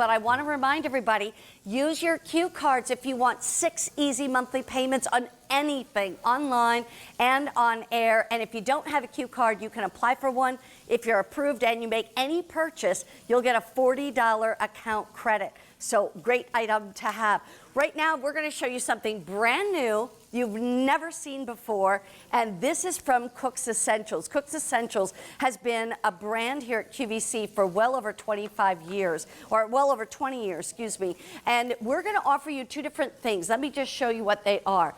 but I want to remind everybody, use your Q cards if you want 6 easy monthly payments on anything online and on air. And if you don't have a Q card, you can apply for one. If you're approved and you make any purchase, you'll get a $40 account credit. So great item to have. Right now, we're going to show you something brand new you've never seen before, and this is from Cook's Essentials. Cook's Essentials has been a brand here at QVC for well over 25 years, or well over 20 years, excuse me. And we're going to offer you 2 different things. Let me just show you what they are.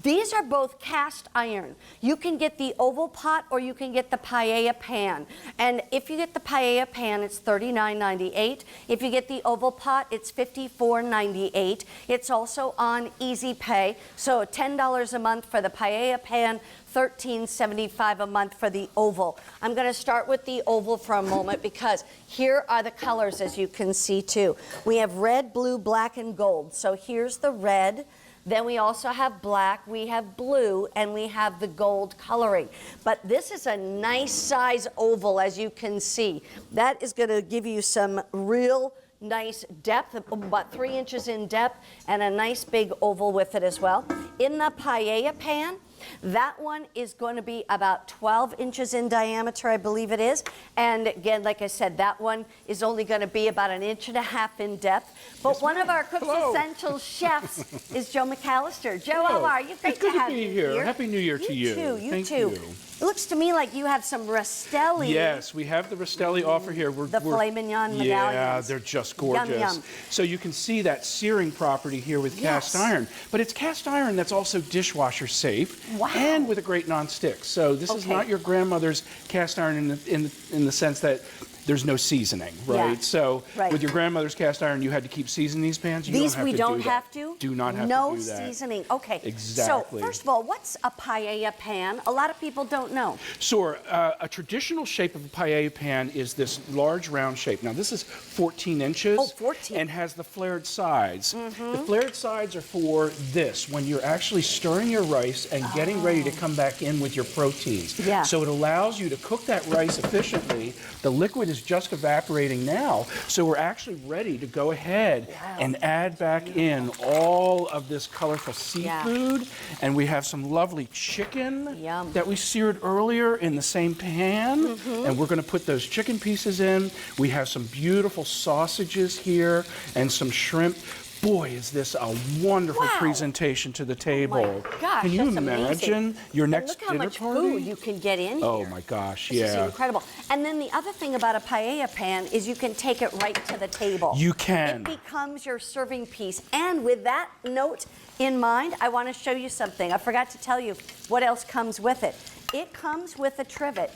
These are both cast iron. You can get the oval pot or you can get the paella pan. And if you get the paella pan, it's $39.98. If you get the oval pot, it's $54.98. It's also on Easy Pay. So $10 a month for the paella pan, $13.75 a month for the oval. I'm going to start with the oval for a moment because here are the colors, as you can see too. We have red, blue, black, and gold. So here's the red. Then we also have black, we have blue, and we have the gold coloring. But this is a nice size oval, as you can see. That is going to give you some real nice depth, about 3 inches in depth, and a nice big oval with it as well. In the paella pan, that one is going to be about 12 inches in diameter, I believe it is. And again, like I said, that one is only going to be about 1.5 inches in depth. But yes, one of our Cook's Essentials chefs is Joe McAllister. Joe, how are you? Great to have you here. Happy New Year to you. You too. It looks to me like you have some Rastelli. Yes, we have the Rastelli offer here. The filet mignon medallions. Yeah, they're just gorgeous. Yum, yum. So you can see that searing property here with cast iron. But it's cast iron that's also dishwasher safe. Wow. And with a great nonstick. So this is not your grandmother's cast iron in the sense that there's no seasoning, right? Yeah. So with your grandmother's cast iron, you had to keep seasoning these pans. We don't have to? Do not have to no do that. No seasoning. Okay. Exactly. So first of all, what's a paella pan? A lot of people don't know. Sure. A traditional shape of a paella pan is this large round shape. Now this is 14 inches. Oh, 14. And has the flared sides. The flared sides are for this, when you're actually stirring your rice and getting ready to come back in with your proteins. Yeah. So it allows you to cook that rice efficiently. The liquid is just evaporating now, so we're actually ready to go ahead and add back in all of this colorful seafood. And we have some lovely chicken that we seared earlier in the same pan. And we're going to put those chicken pieces in. We have some beautiful sausages here and some shrimp. Boy, is this a wonderful presentation to the table. Oh my gosh, can you that's imagine amazing. your next dinner party? Look how much food you can get in Oh here. my gosh, This is incredible. And then the other thing about a paella pan is you can take it right to the table. You can. It becomes your serving piece. And with that note in mind, I want to show you something. I forgot to tell you what else comes with it. It comes with a trivet.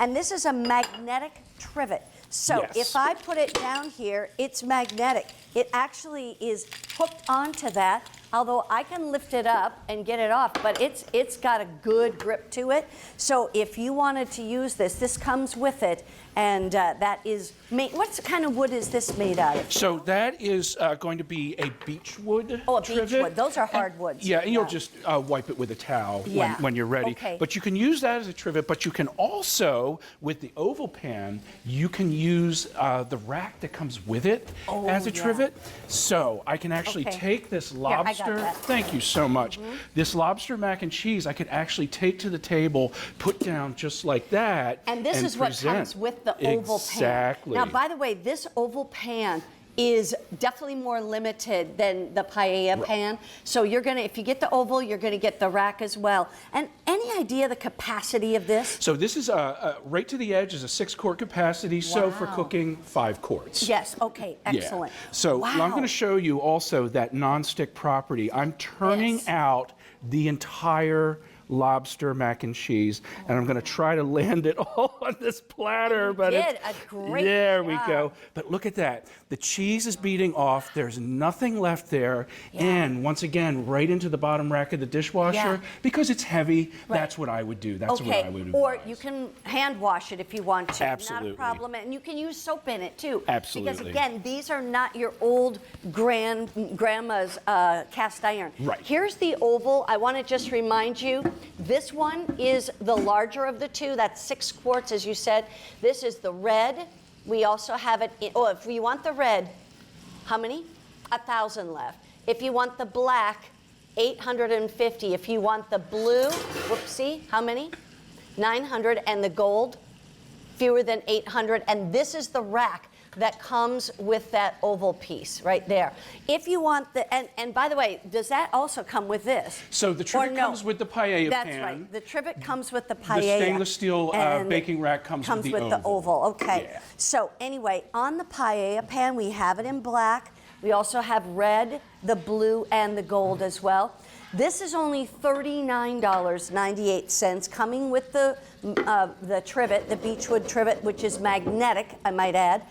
And this is a magnetic trivet. So if I put it down here, it's magnetic. It actually is hooked onto that, although I can lift it up and get it off, but it's got a good grip to it. So if you wanted to use this, this comes with it, and that is made, what kind of wood is this made out of? So that is going to be a beech wood trivet. Beech wood. Those are hardwoods. And you'll just wipe it with a towel when you're ready. But you can use that as a trivet, but you can also, with the oval pan, you can use the rack that comes with it as a trivet. So I can actually take this lobster, thank you so much, this lobster mac and cheese I could actually take to the table, put down just like that, and this is what comes with the oval pan. Exactly. Now, by the way, this oval pan is definitely more limited than the paella pan. So you're gonna, if you get the oval, you're gonna get the rack as well. And any idea the capacity of this? So this is right to the edge is a 6-quart capacity. So for cooking 5 quarts. Yes. Okay. Excellent. Yeah. So I'm going to show you also that nonstick property. I'm turning out the entire lobster mac and cheese, and I'm going to try to land it all on this platter. But a great there job. we go. But look at that. The cheese is beating off. There's nothing left there. And once again, right into the bottom rack of the dishwasher. Because it's heavy, that's what I would do. That's what I would advise. Or you can hand wash it if you want to. Absolutely. Not a problem. And you can use soap in it too. Absolutely. Because again, these are not your old grandma's cast iron. Right. Here's the oval. I want to just remind you, this one is the larger of the two. That's 6 quarts, as you said. This is the red. We also have it in, if you want the red, how many? 1,000 left. If you want the black, 850. If you want the blue, whoopsie, how many? 900. And the gold, fewer than 800. And this is the rack that comes with that oval piece right there. If you want the, and by the way, does that also come with this? So the trivet comes with the paella pan. That's right. The trivet comes with the paella. The stainless steel baking rack comes with the oval. Okay. Yeah. So anyway, on the paella pan, we have it in black. We also have red, the blue, and the gold as well. This is only $39.98, coming with the trivet, the beechwood trivet, which is magnetic, I might add.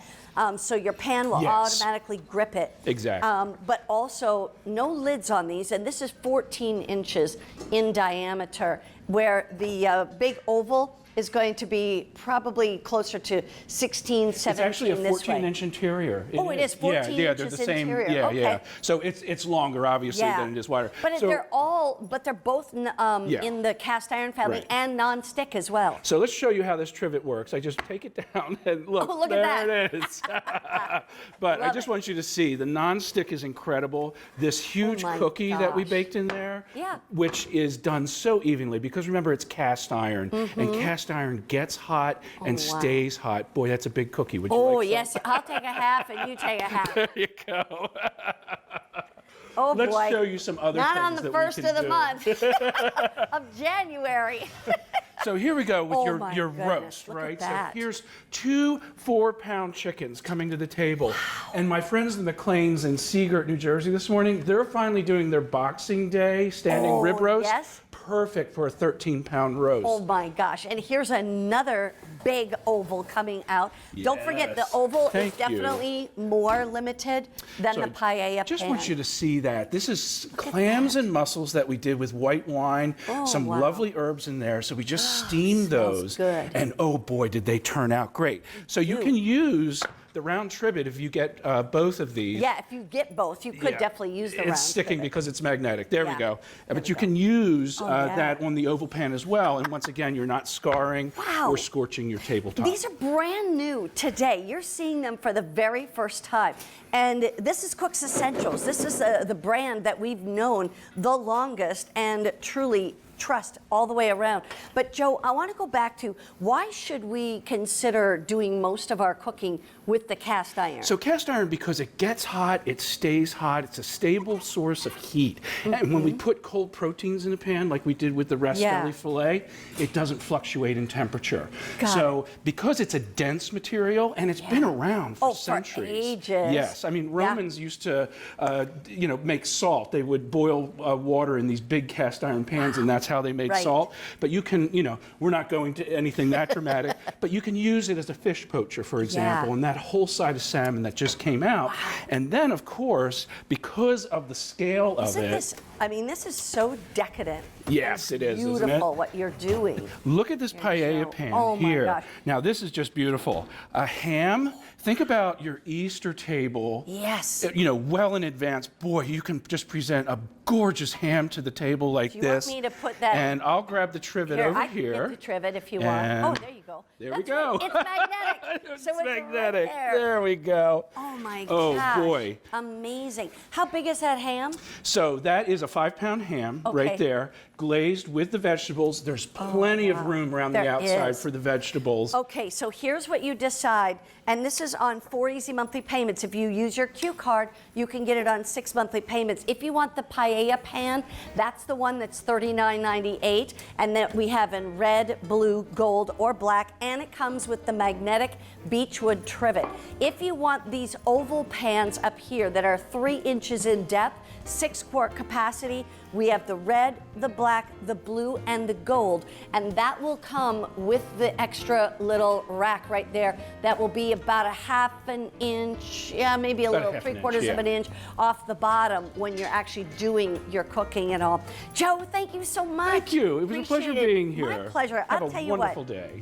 So your pan will automatically grip it. Exactly. But also no lids on these, and this is 14 inches in diameter, where the big oval is going to be probably closer to 16, 17 It's actually a this way. 14-inch interior. Oh, it is 14 yeah, inches they're the same. interior. Yeah, Okay. yeah. So it's longer, obviously, than it is wider. But so, they're both in the cast iron family and non-stick as well. So let's show you how this trivet works. I just take it down and look, Oh, look there at that. it is. But I just want you to see, the non-stick is incredible. This huge cookie that we baked in there, which is done so evenly, because remember, it's cast iron, and cast iron gets hot and stays hot. Boy, that's a big cookie. Would you like some? Oh, yes. I'll take a half and you take a half. There you go. Oh, Let's boy. show you some other Not things on the that first we can of the do. month of January. So here we go with your goodness, roast, look at right? that. So here's 2 4-pound chickens coming to the table. Wow. And my friends the McLeans in Seagirt, New Jersey this morning, they're finally doing their Boxing Day standing rib roast. Yes. Perfect for a 13-pound roast. Oh my gosh. And here's another big oval coming out. Don't forget, the oval is definitely more limited than the paella pan. Just want you to see that. This is clams and mussels that we did with white wine, some lovely herbs in there. So we just steamed those. Good. And oh boy, did they turn out great. So you can use the round trivet if you get both of these. Yeah, if you get both, you could definitely use the round It's sticking trivet. because it's magnetic. There we go. But you can use that on the oval pan as well. And once again, you're not scarring or scorching your tabletop. These are brand new today. You're seeing them for the very first time. And this is Cook's Essentials. This is the brand that we've known the longest and truly trust all the way around. But Joe, I want to go back to, why should we consider doing most of our cooking with the cast iron? So cast iron, because it gets hot, it stays hot, it's a stable source of heat. And when we put cold proteins in a pan, like we did with the raspberry fillet, it doesn't fluctuate in temperature. So because it's a dense material, and it's been around for centuries. For ages. Yes, I mean, Romans used to, make salt. They would boil water in these big cast iron pans, and that's how they made salt. But you can, we're not going to anything that dramatic, but you can use it as a fish poacher, for example, and that whole side of salmon that just came out. And then, of course, because of the scale of it. This is so decadent. Yes, it is, Beautiful, isn't it? what you're doing. Look at this paella pan here. Gosh. Now, this is just beautiful. A ham. Think about your Easter table. Yes. Well in advance. Boy, you can just present a gorgeous ham to the table like this. Do you want me to put that? And I'll grab the trivet over I can here. get the trivet if you want. Oh, there you go. There we go. It's magnetic. It's so it's magnetic. Right there. There we go. Oh my Oh gosh. boy. Amazing. How big is that ham? So that is a 5-pound ham right there, glazed with the vegetables. There's plenty of room around the outside for the vegetables. Okay, so here's what you decide, and this is on 4 easy monthly payments. If you use your Q card, you can get it on 6 monthly payments. If you want the paella pan, that's the one that's $39.98, and that we have in red, blue, gold, or black, and it comes with the magnetic beechwood trivet. If you want these oval pans up here that are 3 inches in depth, 6-quart capacity, we have the red, the black, the blue, and the gold, and that will come with the extra little rack right there. That will be about a ½ an inch, maybe a little, 3/4 of an inch off the bottom when you're actually doing your cooking and all. Joe, thank you so much. Thank you. It was a pleasure being here. My pleasure. Have I'll tell you a wonderful what. day.